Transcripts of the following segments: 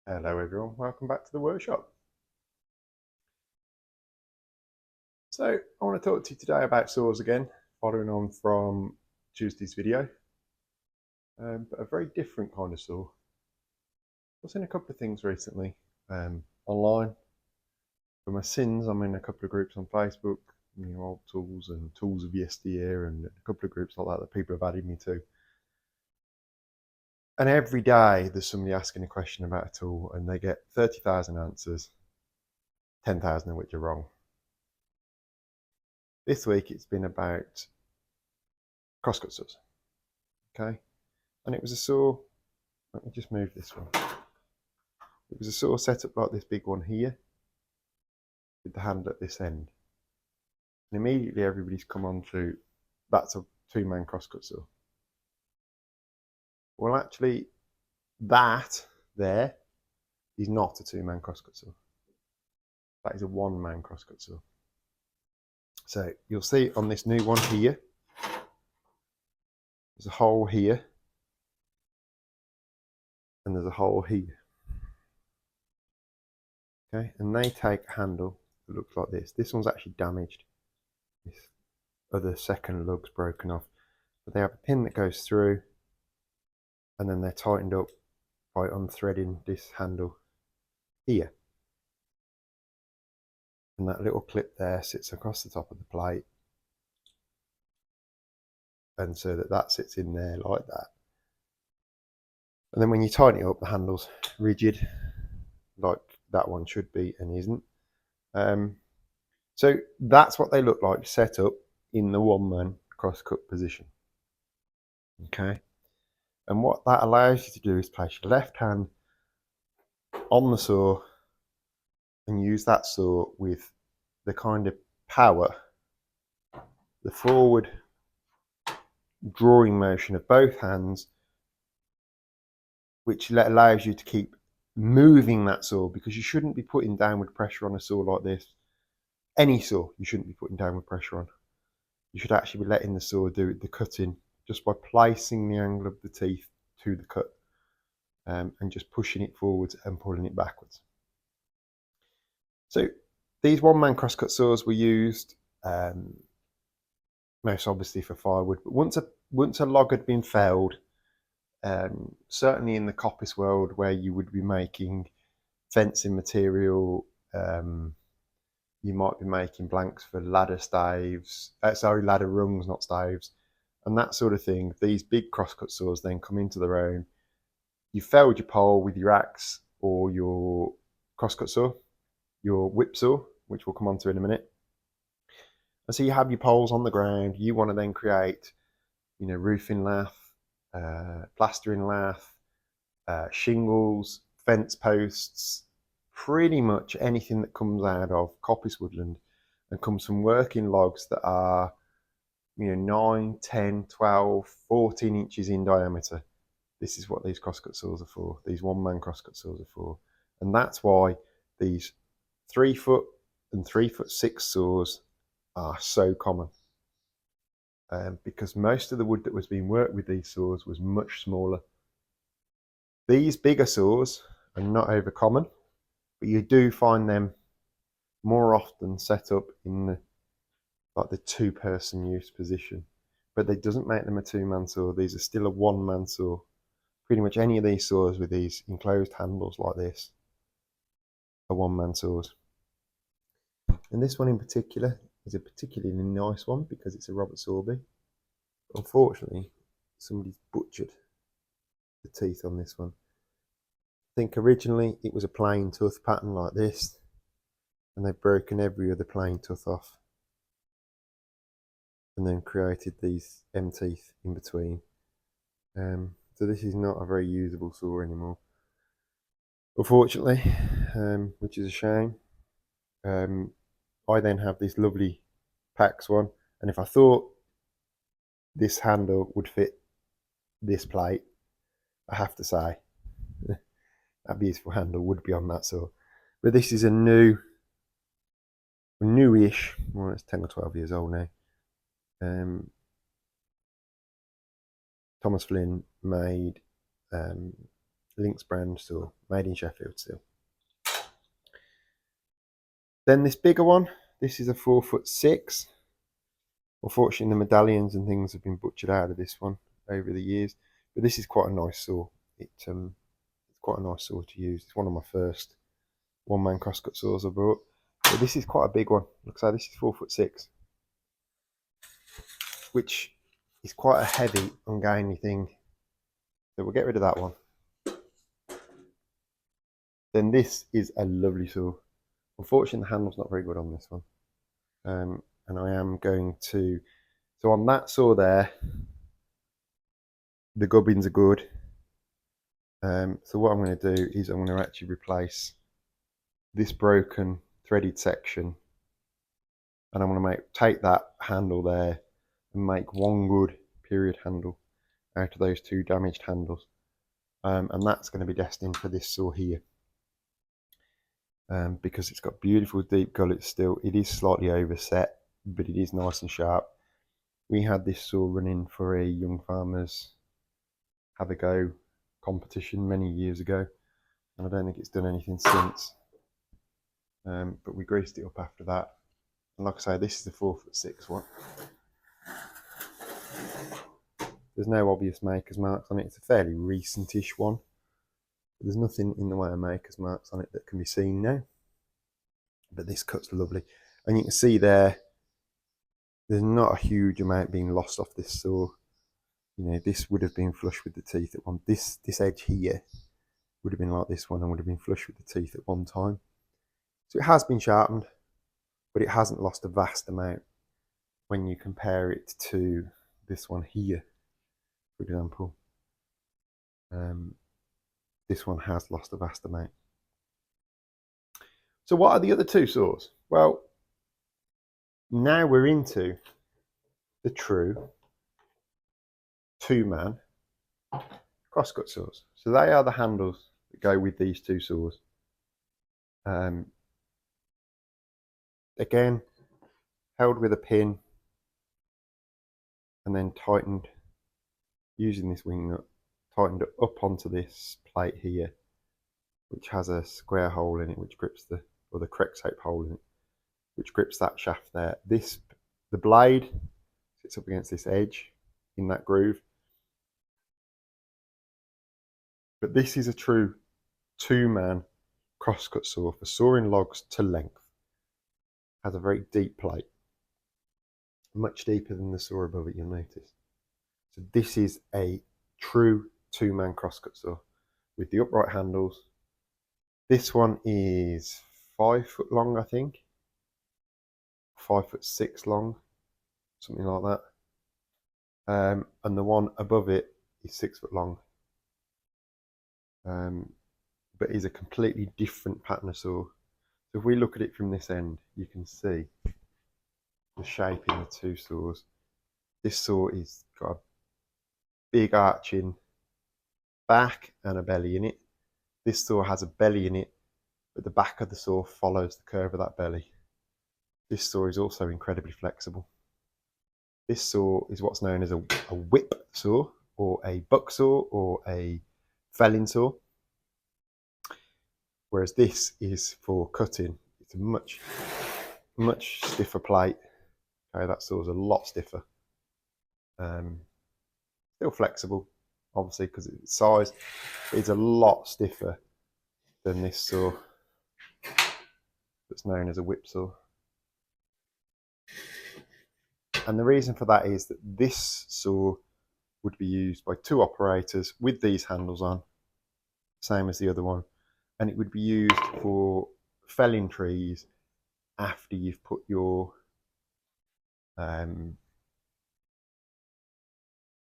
Hello everyone, welcome back to the workshop. So I want to talk to you today about saws again, following on from Tuesday's video, but a very different kind of saw. I've seen a couple of things recently online. For my sins, I'm in a couple of groups on Facebook, old tools and tools of yesteryear, and a couple of groups like that people have added me to. And every day there's somebody asking a question about a tool and they get 30,000 answers, 10,000 of which are wrong. This week it's been about crosscut saws, okay? And it was a saw, let me just move this one. It was a saw set up like this big one here, with the handle at this end. And immediately everybody's come on to, that's a two-man crosscut saw. Well, actually, that there is not a two-man crosscut saw. That is a one-man crosscut saw. So you'll see on this new one here, there's a hole here, and there's a hole here. Okay, and they take a handle that looks like this. This one's actually damaged. This other second lug's broken off. But they have a pin that goes through, and then they're tightened up by unthreading this handle here. And that little clip there sits across the top of the plate. And so that sits in there like that. And then when you tighten it up, the handle's rigid, like that one should be and isn't. So that's what they look like set up in the one-man crosscut position. Okay. And what that allows you to do is place your left hand on the saw and use that saw with the kind of power, the forward drawing motion of both hands, which allows you to keep moving that saw, because you shouldn't be putting downward pressure on a saw like this. Any saw you shouldn't be putting downward pressure on. You should actually be letting the saw do the cutting just by placing the angle of the teeth to the cut, and just pushing it forwards and pulling it backwards. So these one-man crosscut saws were used most obviously for firewood, but once a log had been felled, certainly in the coppice world where you would be making fencing material, you might be making blanks for ladder staves, ladder rungs, not staves, and that sort of thing. These big crosscut saws then come into their own. You felled your pole with your axe or your crosscut saw, your whip saw, which we'll come on to in a minute. And so you have your poles on the ground. You want to then create, roofing lath, plastering lath, shingles, fence posts, pretty much anything that comes out of coppice woodland and comes from working logs that are 9, 10, 12, 14 inches in diameter. This is what these crosscut saws are for. These one-man crosscut saws are for. And that's why these 3 foot and 3'6" saws are so common. Because most of the wood that was being worked with these saws was much smaller. These bigger saws are not over common, but you do find them more often set up in the two-person use position. But that doesn't make them a two-man saw. These are still a one-man saw. Pretty much any of these saws with these enclosed handles like this are one-man saws. And this one in particular is a particularly nice one because it's a Robert Sorby. Unfortunately, somebody's butchered the teeth on this one. I think originally it was a plain tooth pattern like this, and they've broken every other plain tooth off and then created these M teeth in between. So this is not a very usable saw anymore, unfortunately, which is a shame. I then have this lovely Pax one, and if I thought this handle would fit this plate, I have to say that beautiful handle would be on that saw. But this is a newish, well, it's 10 or 12 years old now. Thomas Flynn made Lynx brand saw, made in Sheffield still. Then this bigger one, this is a 4'6". Unfortunately, the medallions and things have been butchered out of this one over the years, but this is quite a nice saw. It's quite a nice saw to use. It's one of my first one-man crosscut saws I bought. But this is quite a big one. Looks like this is 4'6", which is quite a heavy, ungainly thing. So we'll get rid of that one. Then this is a lovely saw. Unfortunately, the handle's not very good on this one. And I am going to, so on that saw there, the gubbins are good. So what I'm going to do is I'm going to actually replace this broken threaded section, and I'm going to take that handle there and make one good period handle out of those two damaged handles. And that's going to be destined for this saw here. Because it's got beautiful deep gullets still. It is slightly overset, but it is nice and sharp. We had this saw running for a young farmers have a go competition many years ago, and I don't think it's done anything since. But we greased it up after that. And like I say, this is the 4'6" one. There's no obvious maker's marks on it. It's a fairly recentish one. There's nothing in the way of maker's marks on it that can be seen now. But this cut's lovely. And you can see there, there's not a huge amount being lost off this saw. You know, this would have been flush with the teeth at one. This edge here would have been like this one and would have been flush with the teeth at one time. So it has been sharpened, but it hasn't lost a vast amount when you compare it to this one here, for example. This one has lost a vast amount. So what are the other two saws? Well, now we're into the true two-man crosscut saws. So they are the handles that go with these two saws. Again, held with a pin and then tightened using this wing nut, tightened up onto this plate here, which has a square hole in it which grips the, or the correct shape hole in it, which grips that shaft there. The blade sits up against this edge in that groove. But this is a true two-man crosscut saw for sawing logs to length. Has a very deep plate, much deeper than the saw above it, you'll notice. So this is a true two-man crosscut saw with the upright handles. This one is 5 foot long, I think, 5'6" long, something like that. And the one above it is 6 foot long. But is a completely different pattern of saw. So if we look at it from this end, you can see the shape in the two saws. This saw is got a big arching back and a belly in it. This saw has a belly in it, but the back of the saw follows the curve of that belly. This saw is also incredibly flexible. This saw is what's known as a whip saw, or a buck saw, or a felling saw. Whereas this is for cutting. It's a much stiffer plate. Okay, that saw's a lot stiffer. Still flexible, obviously, because its size. It's a lot stiffer than this saw that's known as a whip saw. And the reason for that is that this saw would be used by two operators with these handles on, same as the other one. And it would be used for felling trees after you've put your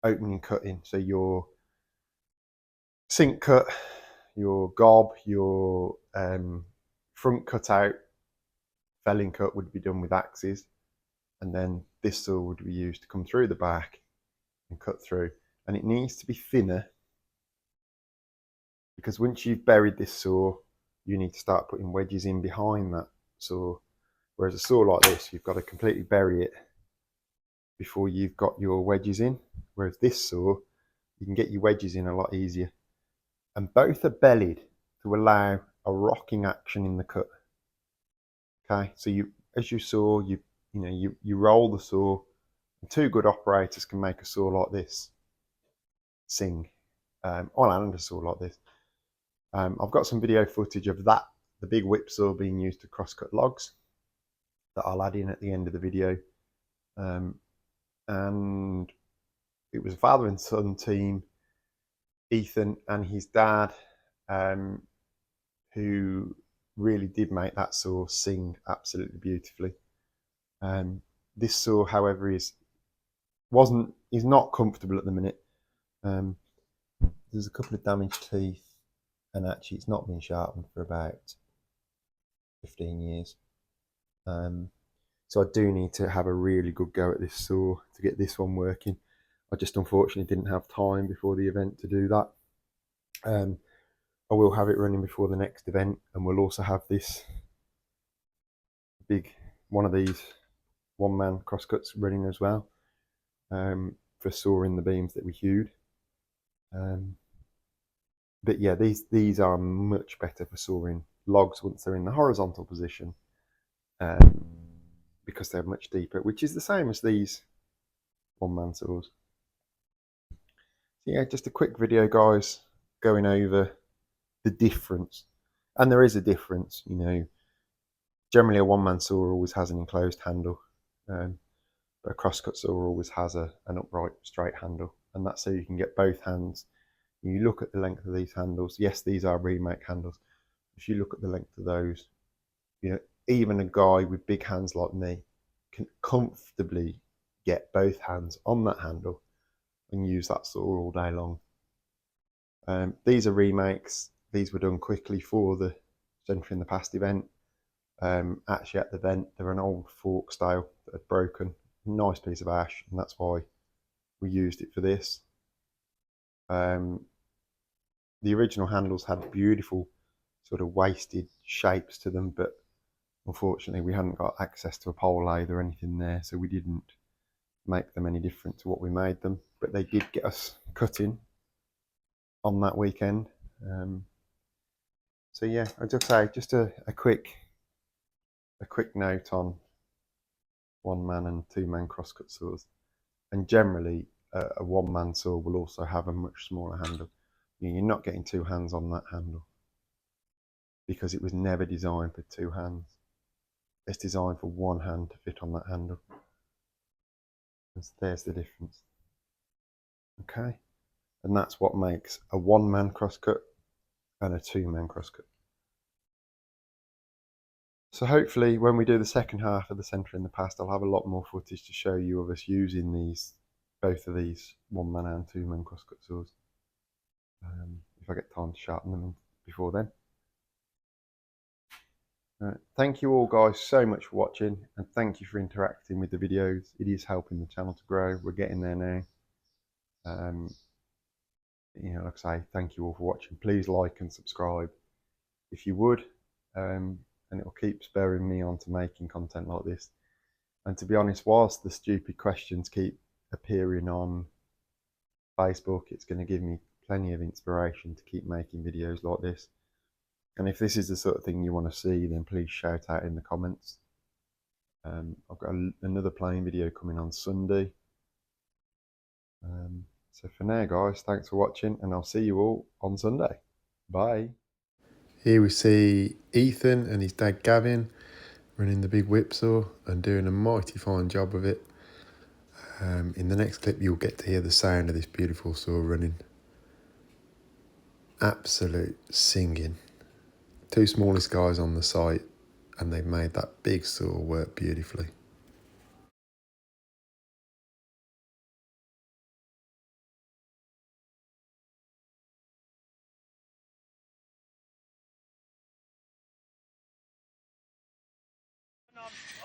opening cut in. So your sink cut, your gob, your front cut out, felling cut would be done with axes. And then this saw would be used to come through the back and cut through. And it needs to be thinner, because once you've buried this saw, you need to start putting wedges in behind that saw. Whereas a saw like this, you've got to completely bury it before you've got your wedges in. Whereas this saw, you can get your wedges in a lot easier. and both are bellied to allow a rocking action in the cut. Okay, so as you saw, you roll the saw, and two good operators can make a saw like this sing, and a saw like this. I've got some video footage of that, the big whip saw being used to crosscut logs, that I'll add in at the end of the video. And it was a father and son team, Ethan and his dad, who really did make that saw sing absolutely beautifully. This saw, however, is not comfortable at the minute. There's a couple of damaged teeth, and actually it's not been sharpened for about 15 years. So I do need to have a really good go at this saw to get this one working. I just unfortunately didn't have time before the event to do that. I will have it running before the next event, and we'll also have this big one of these one-man crosscuts running as well, for sawing the beams that we hewed. But yeah, these are much better for sawing logs once they're in the horizontal position, because they're much deeper, which is the same as these one-man saws. So yeah, just a quick video, guys, going over the difference. And there is a difference, you know. Generally a one-man saw always has an enclosed handle, but a crosscut saw always has an upright straight handle, and that's so you can get both hands. You look at the length of these handles, yes, these are remake handles. If you look at the length of those, you know, even a guy with big hands like me can comfortably get both hands on that handle and use that saw all day long. These are remakes. These were done quickly for the Century in the Past event. Actually at the event, they're an old fork style that had broken. Nice piece of ash, and that's why we used it for this. The original handles had beautiful sort of wasted shapes to them, but unfortunately we hadn't got access to a pole lathe or anything there, so we didn't make them any different to what we made them. But they did get us cutting on that weekend. So yeah, I'd just say just a quick note on one-man and two-man crosscut saws. And generally a one-man saw will also have a much smaller handle. You're not getting two hands on that handle because it was never designed for two hands. It's designed for one hand to fit on that handle. And so there's the difference. Okay, and that's what makes a one-man crosscut and a two-man crosscut. So hopefully when we do the second half of the Century in the Past, I'll have a lot more footage to show you of us using both of these one-man and two-man crosscut saws, if I get time to sharpen them before then. Thank you all guys so much for watching, and thank you for interacting with the videos. It is helping the channel to grow. We're getting there now. You know, like I say, thank you all for watching. Please like and subscribe if you would, and it will keep spurring me on to making content like this. And to be honest, whilst the stupid questions keep appearing on Facebook, it's going to give me plenty of inspiration to keep making videos like this. And if this is the sort of thing you want to see, then please shout out in the comments. I've got another playing video coming on Sunday. So for now, guys, thanks for watching, and I'll see you all on Sunday. Bye. Here we see Ethan and his dad Gavin running the big whip saw and doing a mighty fine job of it. In the next clip, you'll get to hear the sound of this beautiful saw running. Absolute singing. Two smallest guys on the site, and they've made that big saw work beautifully.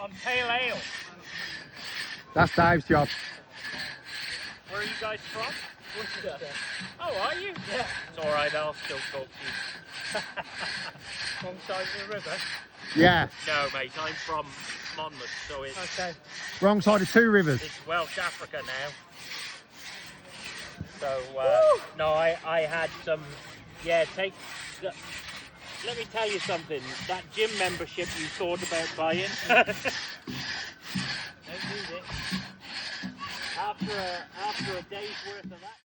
On pale ale. That's Dave's job. Where are you guys from? Worcester. Oh, are you? Yeah. It's alright, I'll still talk to you. Wrong side of the river? Yeah. No, mate, I'm from Monmouth, so it's... Okay. Wrong side of two rivers. It's Welsh Africa now. So, no, I had some Yeah, let me tell you something. That gym membership you thought about buying, don't use it. After a day's worth of that.